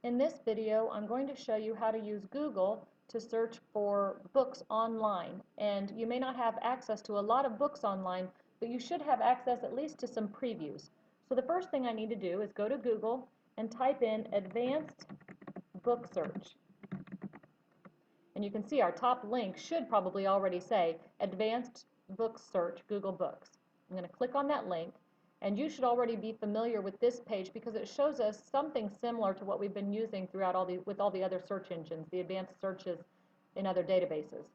In this video, I'm going to show you how to use Google to search for books online. And you may not have access to a lot of books online, but you should have access at least to some previews. So the first thing I need to do is go to Google and type in Advanced Book Search. And you can see our top link should probably already say Advanced Book Search Google Books. I'm going to click on that link. And you should already be familiar with this page because it shows us something similar to what we've been using throughout with all the other search engines, the advanced searches in other databases.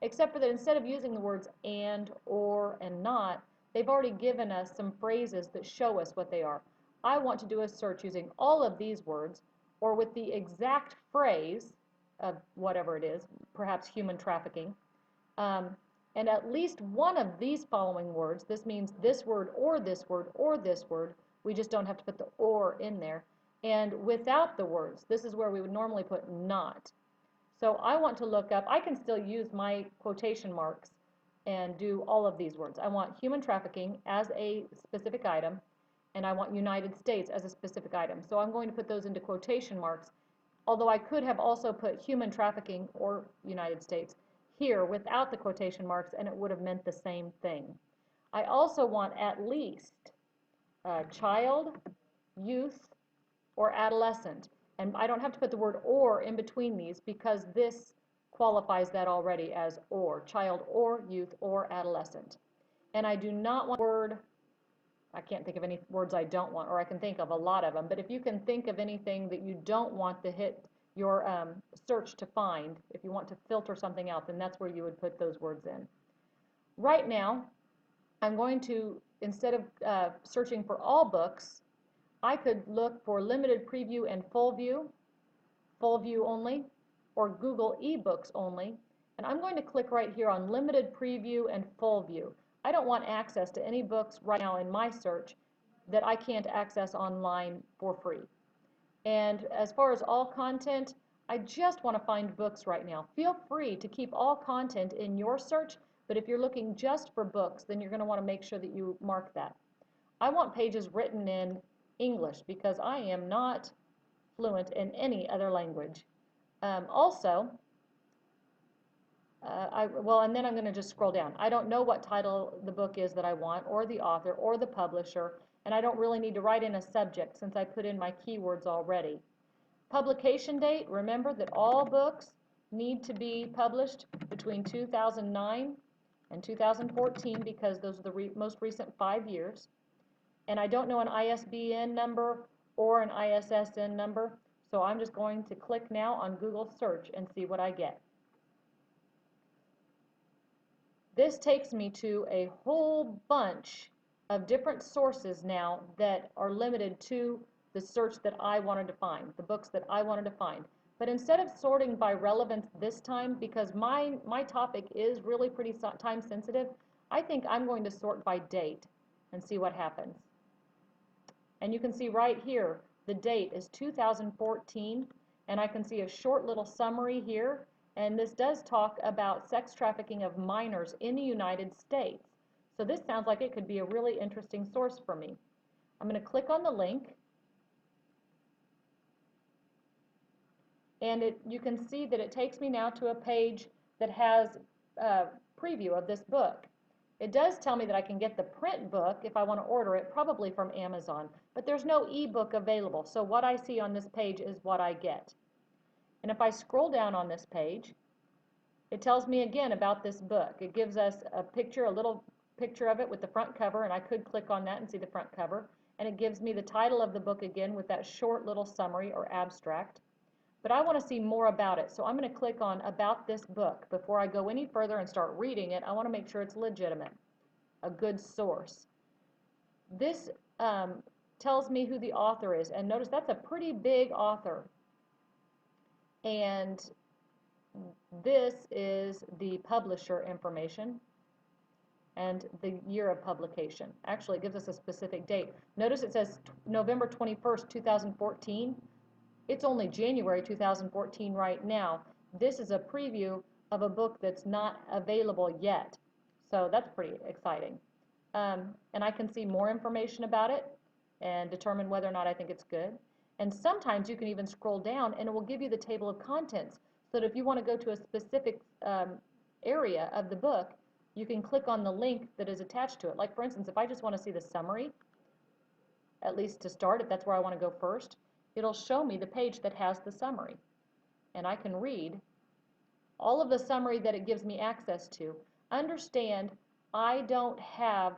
Except for that instead of using the words and, or, and not, they've already given us some phrases that show us what they are. I want to do a search using all of these words or with the exact phrase of whatever it is, perhaps human trafficking, and at least one of these following words, this means this word or this word or this word, we just don't have to put the or in there, and without the words, this is where we would normally put not. So I want to look up, I can still use my quotation marks and do all of these words. I want human trafficking as a specific item, and I want United States as a specific item. So I'm going to put those into quotation marks, although I could have also put human trafficking or United States here without the quotation marks, and it would have meant the same thing. I also want at least child, youth, or adolescent. And I don't have to put the word or in between these because this qualifies that already as or, child or youth or adolescent. And I do not want the word, I can't think of any words I don't want, or I can think of a lot of them, but if you can think of anything that you don't want to hit your search to find, if you want to filter something out, then that's where you would put those words in. Right now, I'm going to, instead of searching for all books, I could look for limited preview and full view only, or Google eBooks only, and I'm going to click right here on limited preview and full view. I don't want access to any books right now in my search that I can't access online for free. And as far as all content, I just want to find books right now. Feel free to keep all content in your search, but if you're looking just for books, then you're going to want to make sure that you mark that. I want pages written in English because I am not fluent in any other language. And then I'm going to just scroll down. I don't know what title the book is that I want, or the author, or the publisher, and I don't really need to write in a subject since I put in my keywords already. Publication date, remember that all books need to be published between 2009 and 2014 because those are the most recent 5 years. And I don't know an ISBN number or an ISSN number, so I'm just going to click now on Google search and see what I get. This takes me to a whole bunch of different sources now that are limited to the search that I wanted to find, the books that I wanted to find. But instead of sorting by relevance this time, because my topic is really pretty time sensitive, I think I'm going to sort by date and see what happens. And you can see right here, the date is 2014, and I can see a short little summary here. And this does talk about sex trafficking of minors in the United States. So this sounds like it could be a really interesting source for me. I'm going to click on the link. And you can see that it takes me now to a page that has a preview of this book. It does tell me that I can get the print book if I want to order it, probably from Amazon. But there's no ebook available. So what I see on this page is what I get. And if I scroll down on this page, it tells me again about this book. It gives us a picture, a little picture of it with the front cover, and I could click on that and see the front cover. And it gives me the title of the book again with that short little summary or abstract. But I want to see more about it, so I'm going to click on About This Book. Before I go any further and start reading it, I want to make sure it's legitimate, a good source. This tells me who the author is, and notice that's a pretty big author. And this is the publisher information and the year of publication. Actually, it gives us a specific date. Notice it says November 21st, 2014. It's only January 2014 right now. This is a preview of a book that's not available yet. So that's pretty exciting. And I can see more information about it and determine whether or not I think it's good. And sometimes you can even scroll down and it will give you the table of contents. So that if you want to go to a specific area of the book, you can click on the link that is attached to it. Like for instance, if I just want to see the summary, at least to start, if that's where I want to go first, it'll show me the page that has the summary. And I can read all of the summary that it gives me access to. Understand, I don't have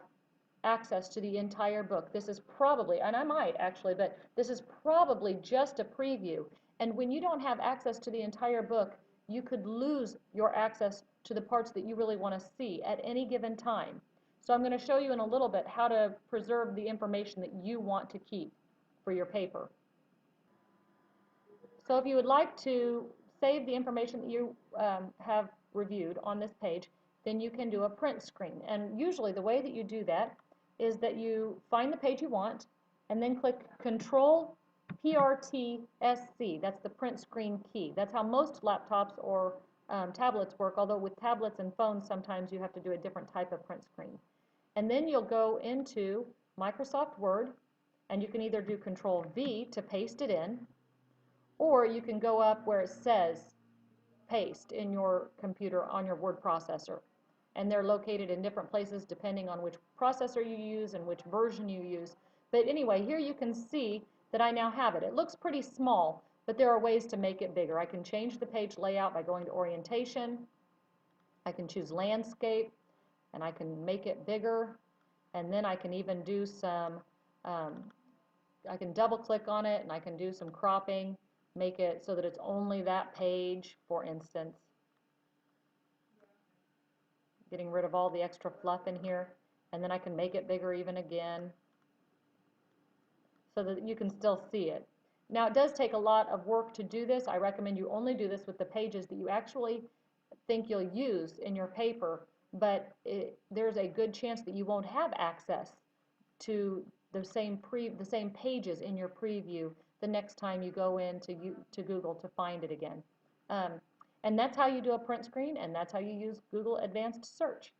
access to the entire book. This is probably, and I might actually, but this is probably just a preview. And when you don't have access to the entire book, you could lose your access to the parts that you really want to see at any given time. So I'm going to show you in a little bit how to preserve the information that you want to keep for your paper. So if you would like to save the information that you have reviewed on this page, then you can do a print screen. And usually the way that you do that is that you find the page you want and then click Control PRT-SC. That's the print screen key. That's how most laptops or tablets work, although with tablets and phones sometimes you have to do a different type of print screen. And then you'll go into Microsoft Word and you can either do Control V to paste it in, or you can go up where it says paste in your computer on your word processor. And they're located in different places depending on which processor you use and which version you use. But anyway, here you can see that I now have it. It looks pretty small, but there are ways to make it bigger. I can change the page layout by going to orientation. I can choose landscape and I can make it bigger. And then I can even do some, I can double click on it and I can do some cropping, make it so that it's only that page, for instance. Getting rid of all the extra fluff in here, and then I can make it bigger even again so that you can still see it. Now it does take a lot of work to do this. I recommend you only do this with the pages that you actually think you'll use in your paper, but there's a good chance that you won't have access to the same pages in your preview the next time you go into Google to find it again. And that's how you do a print screen, and that's how you use Google Advanced Search.